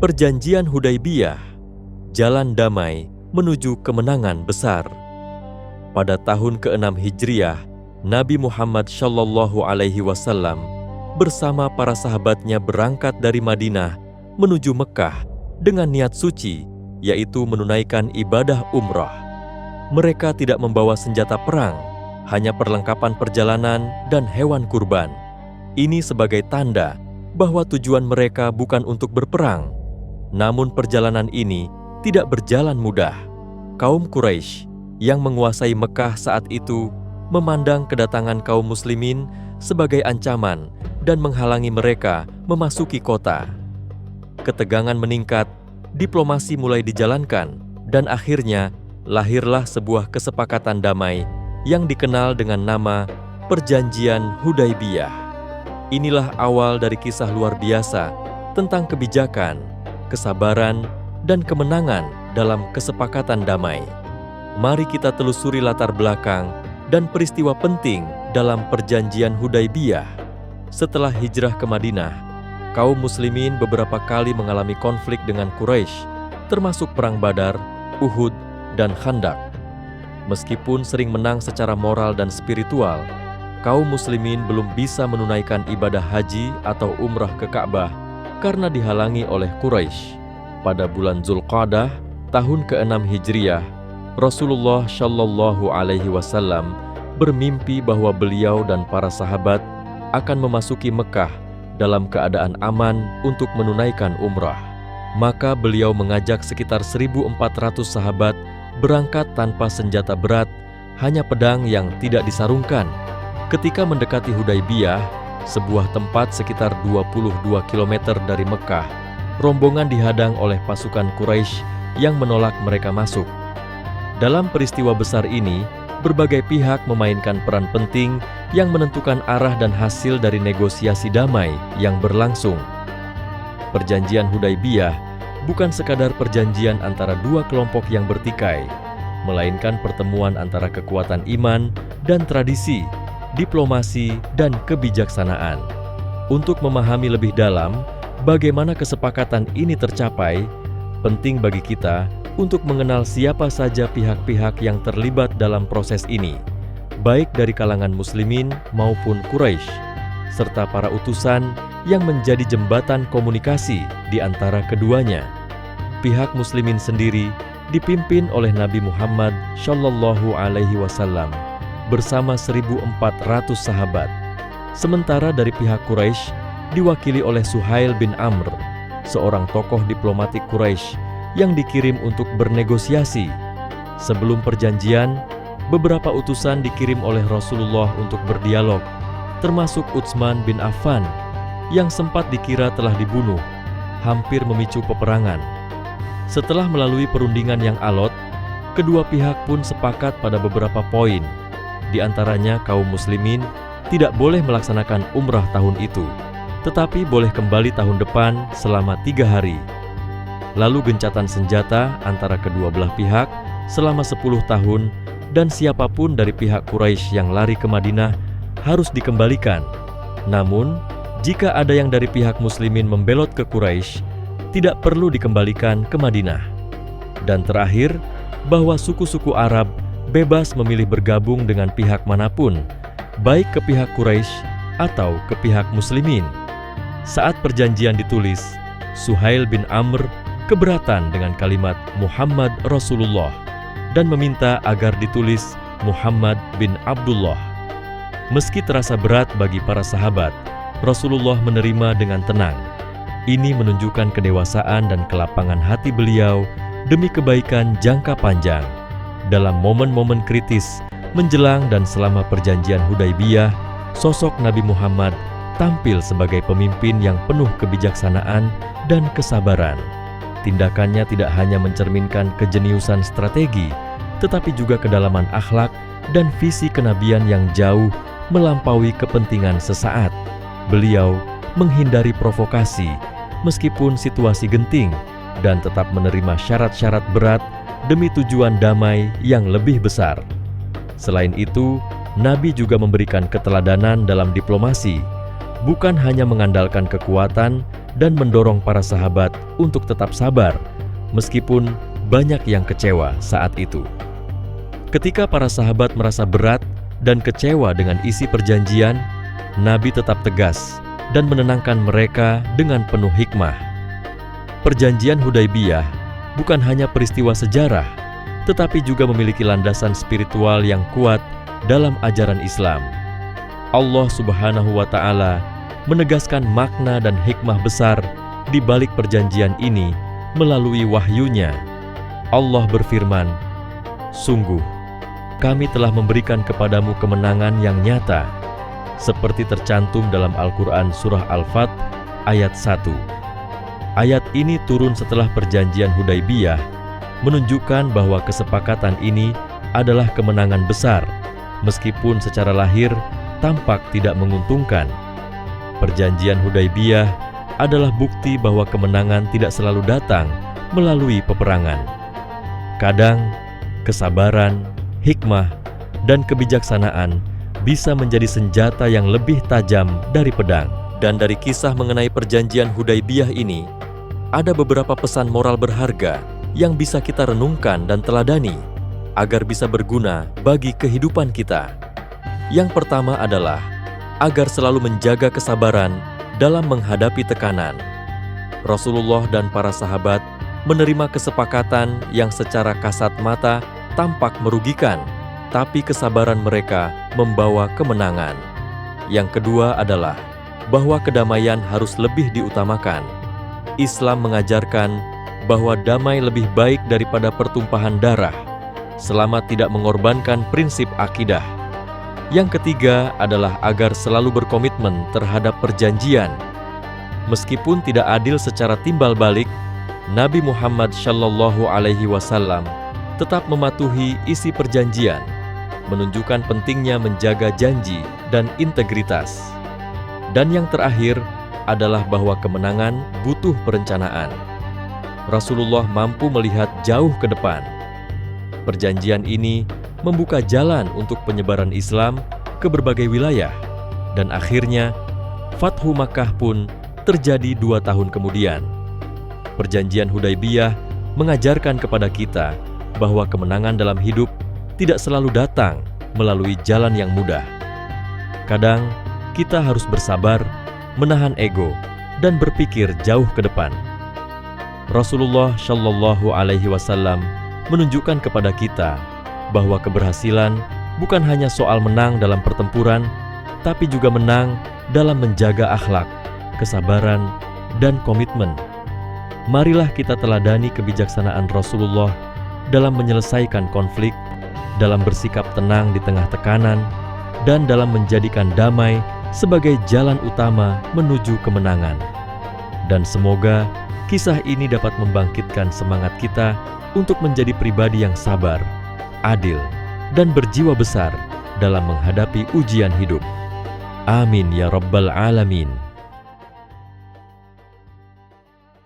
Perjanjian Hudaybiyah, jalan damai menuju kemenangan besar. Pada tahun ke-6 Hijriah, Nabi Muhammad SAW bersama para sahabatnya berangkat dari Madinah menuju Mekah dengan niat suci, yaitu menunaikan ibadah umrah. Mereka tidak membawa senjata perang, hanya perlengkapan perjalanan dan hewan kurban. Ini sebagai tanda bahwa tujuan mereka bukan untuk berperang. Namun perjalanan ini tidak berjalan mudah. Kaum Quraisy yang menguasai Mekah saat itu memandang kedatangan kaum muslimin sebagai ancaman dan menghalangi mereka memasuki kota. Ketegangan meningkat, diplomasi mulai dijalankan, dan akhirnya lahirlah sebuah kesepakatan damai yang dikenal dengan nama Perjanjian Hudaybiyah. Inilah awal dari kisah luar biasa tentang kebijakan, kesabaran, dan kemenangan dalam kesepakatan damai. Mari kita telusuri latar belakang dan peristiwa penting dalam Perjanjian Hudaybiyah. Setelah hijrah ke Madinah, kaum muslimin beberapa kali mengalami konflik dengan Quraisy, termasuk Perang Badar, Uhud, dan Khandaq. Meskipun sering menang secara moral dan spiritual, kaum muslimin belum bisa menunaikan ibadah haji atau umrah ke Ka'bah karena dihalangi oleh Quraisy. Pada bulan Zulqa'dah, tahun ke-6 Hijriah, Rasulullah SAW bermimpi bahwa beliau dan para sahabat akan memasuki Mekah dalam keadaan aman untuk menunaikan umrah. Maka beliau mengajak sekitar 1.400 sahabat berangkat tanpa senjata berat, hanya pedang yang tidak disarungkan. Ketika mendekati Hudaybiyah, sebuah tempat sekitar 22 km dari Mekah, rombongan dihadang oleh pasukan Quraisy yang menolak mereka masuk. Dalam peristiwa besar ini, berbagai pihak memainkan peran penting yang menentukan arah dan hasil dari negosiasi damai yang berlangsung. Perjanjian Hudaybiyah bukan sekadar perjanjian antara dua kelompok yang bertikai, melainkan pertemuan antara kekuatan iman dan tradisi, diplomasi, dan kebijaksanaan. Untuk memahami lebih dalam bagaimana kesepakatan ini tercapai, penting bagi kita untuk mengenal siapa saja pihak-pihak yang terlibat dalam proses ini, baik dari kalangan muslimin maupun Quraisy, serta para utusan yang menjadi jembatan komunikasi di antara keduanya. Pihak muslimin sendiri dipimpin oleh Nabi Muhammad SAW bersama 1.400 sahabat. Sementara dari pihak Quraisy diwakili oleh Suhail bin Amr, seorang tokoh diplomatik Quraisy yang dikirim untuk bernegosiasi. Sebelum perjanjian, beberapa utusan dikirim oleh Rasulullah untuk berdialog, termasuk Utsman bin Affan yang sempat dikira telah dibunuh, hampir memicu peperangan. Setelah melalui perundingan yang alot, kedua pihak pun sepakat pada beberapa poin. Di antaranya kaum muslimin tidak boleh melaksanakan umrah tahun itu, tetapi boleh kembali tahun depan selama 3 hari. Lalu gencatan senjata antara kedua belah pihak selama 10 tahun, dan siapapun dari pihak Quraisy yang lari ke Madinah harus dikembalikan. Namun, jika ada yang dari pihak muslimin membelot ke Quraisy, tidak perlu dikembalikan ke Madinah. Dan terakhir, bahwa suku-suku Arab bebas memilih bergabung dengan pihak manapun, baik ke pihak Quraisy atau ke pihak muslimin. Saat perjanjian ditulis, Suhail bin Amr keberatan dengan kalimat Muhammad Rasulullah dan meminta agar ditulis Muhammad bin Abdullah. Meski terasa berat bagi para sahabat, Rasulullah menerima dengan tenang. Ini menunjukkan kedewasaan dan kelapangan hati beliau demi kebaikan jangka panjang. Dalam momen-momen kritis menjelang dan selama perjanjian Hudaybiyah, sosok Nabi Muhammad tampil sebagai pemimpin yang penuh kebijaksanaan dan kesabaran. Tindakannya tidak hanya mencerminkan kejeniusan strategi, tetapi juga kedalaman akhlak dan visi kenabian yang jauh melampaui kepentingan sesaat. Beliau menghindari provokasi meskipun situasi genting dan tetap menerima syarat-syarat berat demi tujuan damai yang lebih besar. Selain itu, Nabi juga memberikan keteladanan dalam diplomasi, bukan hanya mengandalkan kekuatan, dan mendorong para sahabat untuk tetap sabar, meskipun banyak yang kecewa saat itu. Ketika para sahabat merasa berat dan kecewa dengan isi perjanjian, Nabi tetap tegas dan menenangkan mereka dengan penuh hikmah. Perjanjian Hudaybiyah bukan hanya peristiwa sejarah, tetapi juga memiliki landasan spiritual yang kuat dalam ajaran Islam. Allah Subhanahu wa Ta'ala menegaskan makna dan hikmah besar di balik perjanjian ini melalui wahyunya. Allah berfirman, "Sungguh, kami telah memberikan kepadamu kemenangan yang nyata," seperti tercantum dalam Al-Quran Surah Al-Fath ayat 1. Ayat ini turun setelah perjanjian Hudaybiyah, menunjukkan bahwa kesepakatan ini adalah kemenangan besar, meskipun secara lahir tampak tidak menguntungkan. Perjanjian Hudaybiyah adalah bukti bahwa kemenangan tidak selalu datang melalui peperangan. Kadang, kesabaran, hikmah, dan kebijaksanaan bisa menjadi senjata yang lebih tajam dari pedang. Dan dari kisah mengenai perjanjian Hudaybiyah ini, ada beberapa pesan moral berharga yang bisa kita renungkan dan teladani agar bisa berguna bagi kehidupan kita. Yang pertama adalah agar selalu menjaga kesabaran dalam menghadapi tekanan. Rasulullah dan para sahabat menerima kesepakatan yang secara kasat mata tampak merugikan, tapi kesabaran mereka membawa kemenangan. Yang kedua adalah bahwa kedamaian harus lebih diutamakan. Islam mengajarkan bahwa damai lebih baik daripada pertumpahan darah, selama tidak mengorbankan prinsip akidah. Yang ketiga adalah agar selalu berkomitmen terhadap perjanjian. Meskipun tidak adil secara timbal balik, Nabi Muhammad SAW tetap mematuhi isi perjanjian, menunjukkan pentingnya menjaga janji dan integritas. Dan yang terakhir adalah bahwa kemenangan butuh perencanaan. Rasulullah mampu melihat jauh ke depan. Perjanjian ini membuka jalan untuk penyebaran Islam ke berbagai wilayah, dan akhirnya Fathu Makkah pun terjadi 2 tahun kemudian. Perjanjian Hudaybiyah mengajarkan kepada kita bahwa kemenangan dalam hidup tidak selalu datang melalui jalan yang mudah. Kadang kita harus bersabar, menahan ego, dan berpikir jauh ke depan. Rasulullah Shallallahu Alaihi Wasallam menunjukkan kepada kita bahwa keberhasilan bukan hanya soal menang dalam pertempuran, tapi juga menang dalam menjaga akhlak, kesabaran, dan komitmen. Marilah kita teladani kebijaksanaan Rasulullah dalam menyelesaikan konflik, dalam bersikap tenang di tengah tekanan, dan dalam menjadikan damai sebagai jalan utama menuju kemenangan. Dan semoga kisah ini dapat membangkitkan semangat kita untuk menjadi pribadi yang sabar, adil, dan berjiwa besar dalam menghadapi ujian hidup. Amin ya Rabbal Alamin.